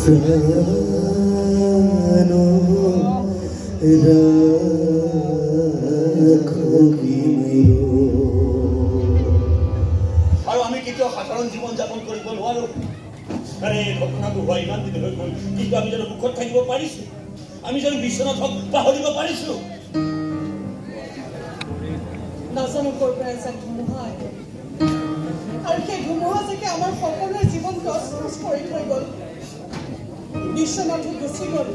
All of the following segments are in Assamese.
আৰু আমি কেতিয়াও সাধাৰণ জীৱন যাপন কৰিব নোৱাৰো। আৰে ঘটনাটো হোৱা ইমান দিন হৈ গ'ল, কিন্তু আমি জানো সুখত থাকিব পাৰিছো? আমি জানো বিশ্বনাথক পাহৰিব পাৰিছো? নাজানো ক'ৰ পৰা এজাক ধুমুহা আহিল, আৰু সেই ধুমুহা চাগে আমাৰ সকলোৰে জীৱন তছনছ কৰি থৈ গ'ল। বিশ্বনাথো গুচি গ'ল,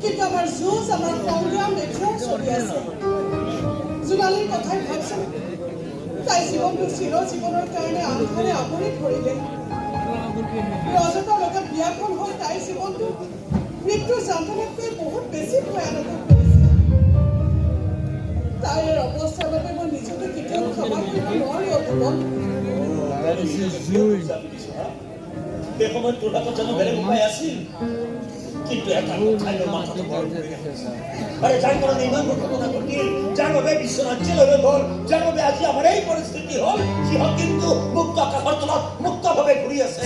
কিন্তু আমাৰ যুঁজ, আমাৰ সংগ্ৰাম এতিয়াও চলি আছে। জোনালীৰ কথাই ভাবচোন, তাই জীৱনটো চিৰ জীৱনৰ কাৰণে আন্ধাৰে আৱৰি ধৰিলে। ৰজতৰ লগত বিয়াখন হৈ তাইৰ জীৱনটো মৃত্যুৰ যন্ত্ৰণাতকৈ বহুত বেছি ভয়ানক হৈ পৰিছে। তাইৰ অৱস্থাৰ বাবে মই নিজকে কেতিয়াও ক্ষমা কৰিব নোৱাৰো। অভিমন সেই সময়ত তোৰ হাতত জানো বেলেগ উপায় আছিল? কিন্তু এটা কথাই মোৰ মাথাটো গৰম কৰি ৰাখিছে। আৰে যাৰ কাৰণে ইমানবোৰ ঘটনা ঘটিল, যাৰ বাবে বিশ্বনাথ জেললৈ গ'ল, যাৰ বাবে আজি আমাৰ এই পৰিস্থিতি হ'ল, সিহঁত কিন্তু মুক্ত আকাশৰ তলত মুক্তভাৱে ঘূৰি আছে।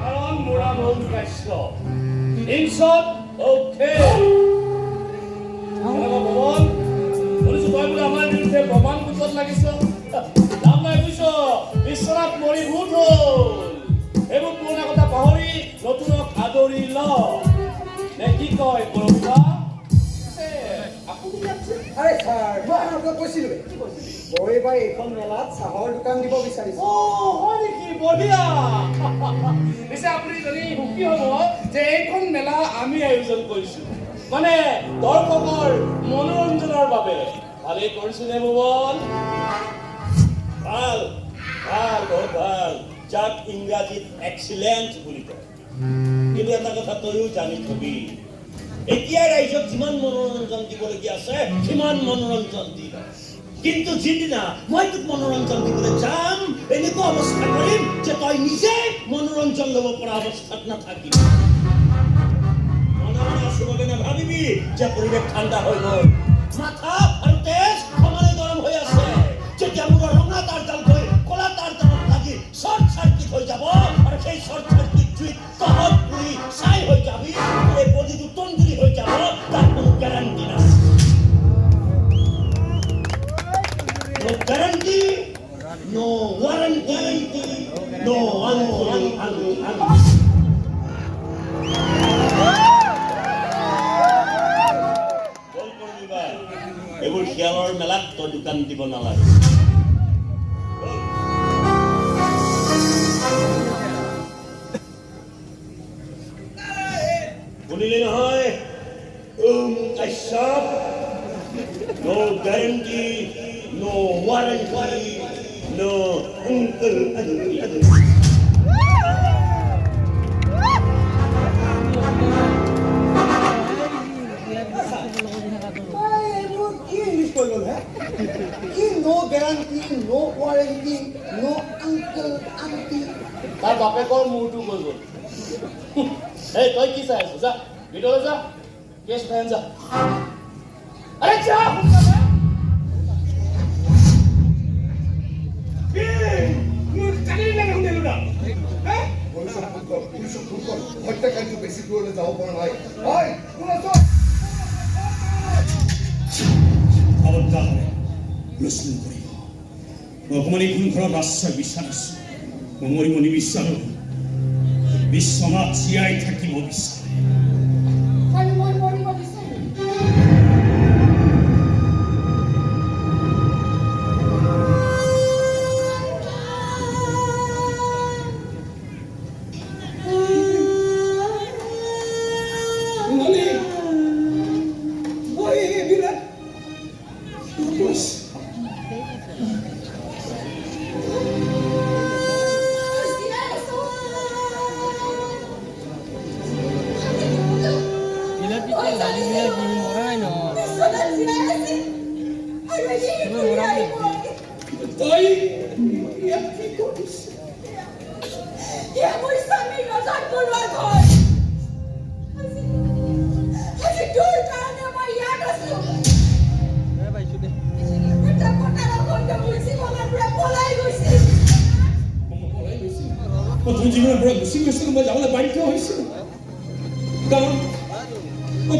কাৰণ মোৰা মন কাশ্য ইনচত অ'কে ভগৱান শুনিছো তই বোলে আমাৰ বিৰুদ্ধে প্ৰমাণ গোচৰত লাগিছ। নাম নাই বুজিছ, বিশ্বনাথ মৰি ভূত হ'ল। এইবোৰ পুৰণা কথা পাহৰি নতুনক আদৰি ল নে কি কয় কৰবিবা? আৰে ছাৰ, মই আপোনাক কৈছিলোৱে, মই এইবাৰ এইখন মেলাত চাহৰ দোকান দিব বিচাৰিছো। হয় নেকি? বঢ়িয়া। পিছে আপুনি যদি সুখী হ'ব যে এইখন মেলা আমি আয়োজন কৰিছো, মানে দৰ্শকৰ মনোৰঞ্জনৰ বাবে। ভালেই কৰিছো নে ভুৱন? ভাল ভাল, বহুত ভাল, যাক ইংৰাজীত এক্সিলেণ্ট বুলি কয়। কিন্তু এটা কথা তইও জানি থবি, এতিয়া ৰাইজক যিমান মনোৰঞ্জন দিবলগীয়া আছে সিমান মনোৰঞ্জন দিব। কিন্তু যিদিনা মই তোক মনোৰঞ্জন দিবলৈ যাম, এনেকুৱা অৱস্থা কৰিম যে তই নিজে মনোৰঞ্জন ল'ব পৰা অৱস্থাত নাথাকিবি। মনে মনে আছো বাবে নাভাবিবি যে পৰিৱেশ ঠাণ্ডা হৈ গ'ল। মাথা আৰু তেজ সমানে গৰম হৈ আছে। যেতিয়া মোৰ ৰঙা তাঁৰডাল গৈ কলা তাঁৰডালত লাগি শ্বৰ্ট চাৰ্কিট হৈ যাব, আৰু সেই শ্বৰ্ট চাৰ্কিট জুইত তহত পুৰি ছাই হৈ যাবি, এই বডিটো তন্দুৰী হৈ যাব, তাৰ কোনো গেৰাণ্টি নাই। No guarantee, no warranty, no এইবোৰ শিয়ালৰ মেলাত তই দোকান দিব নালাগে। শুনিলি নহয়? Kashyap, no guarantee, no warranty, no তাৰ বাপেকৰ মূৰটো গৈ গ'ল। এই তই কি চাই আছো? যা ভিতৰলৈ যা, কেছ ফেন যা। আৰে যা হত্যাকাণ্ড বেছি দূৰলৈ যাব পৰা নাই। প্ৰশ্ন কৰিব মই অকণমান এইখন ঘৰত আশ্ৰয় বিচাৰিছো। মই মৰিব নিবিচাৰো। বিশ্বনাথ জীয়াই থাকিব বিচাৰে। জীবনেৰ পৰা গুচি গৈছে। কৈছিলো মই যাবলৈ বাধ্য হৈছিলো কাৰণ মই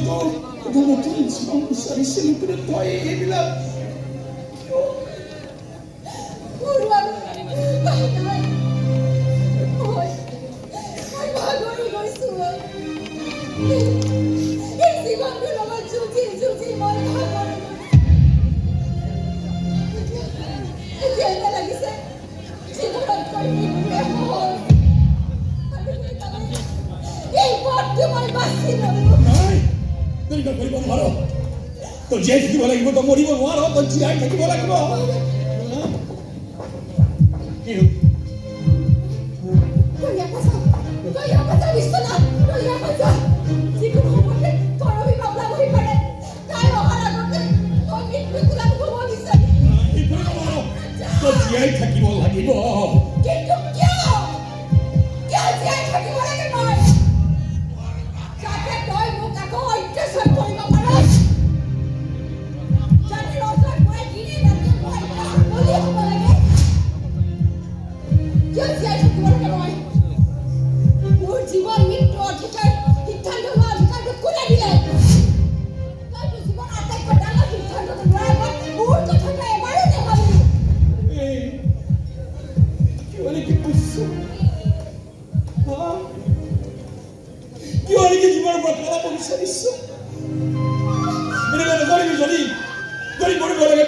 তোৰ নতুন জীৱন বিচাৰিছিলো কিন্তু তই এইবিলাক কৰিব নোৱাৰো তই জীয়াই থাকিব লাগিব তই মৰিব নোৱাৰ তই জীয়াই থাকিব লাগিব কি তই জীয়াই থাকিব লাগিব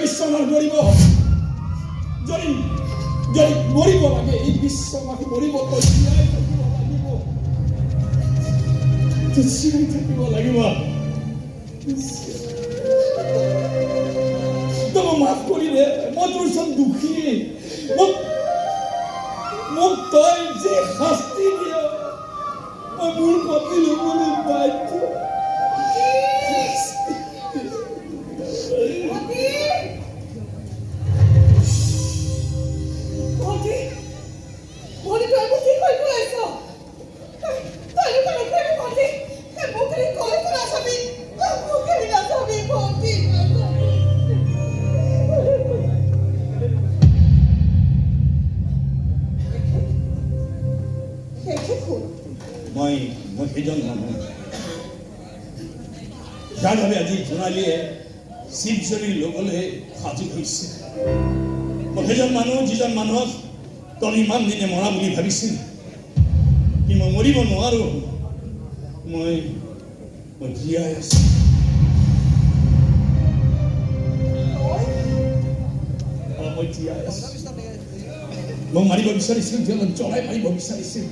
বিশ্বনাথ মৰিব যদি মৰিব লাগে এই বিশ্বনাথ মৰিব তই জীয়াই থাকিব লাগিব তই মাফ কৰি দে মই তোৰ ওচৰত দুখী মোক তই যে শাস্তি দিয় মই মোৰ কপি ল'বলৈ বাধ্য মই সেইজন মানুহ যাৰ বাবে আজি জোনালীয়ে শিৱজনী ল'বলৈ সাজু হৈছে মই সেইজন মানুহ যিজন মানুহক তই ইমান দিনে মৰা বুলি ভাবিছিল কিন্তু মই মৰিব নোৱাৰো মই জীয়াই আছো মই জীয়াই আছো মোক মাৰিব বিচাৰিছিল জ্বলাই মাৰিব বিচাৰিছিল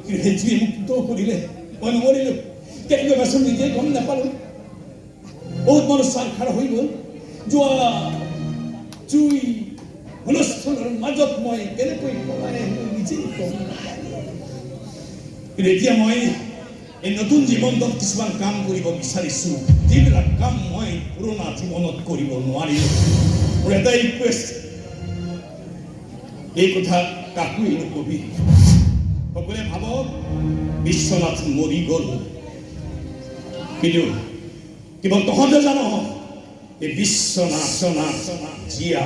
সেইটোৱে মোক পুতৌ কৰিলে মই নমৰিলো কেনেকৈ বাচন নিজে গম নাপালো বহুত মানুহ চাৰখাৰ হৈ গ'ল যোৱা জুই হুলস্থুলৰ মাজত মই কেনেকৈ পলাই আহিলো নিজেই গম নাপালো কিন্তু এতিয়া মই এই নতুন জীৱনত কিছুমান কাম কৰিব বিচাৰিছো যিবিলাক কাম মই পুৰণা জীৱনত কৰিব নোৱাৰিলো মোৰ এটাই ৰিকুৱেষ্ট এই কথা কাকোৱেই নকবি সকলে ভাবক বিশ্বনাথ মৰি গ'ল কিন্তু কেৱল তহঁতে জানো এই বিশ্বনাথ জীয়া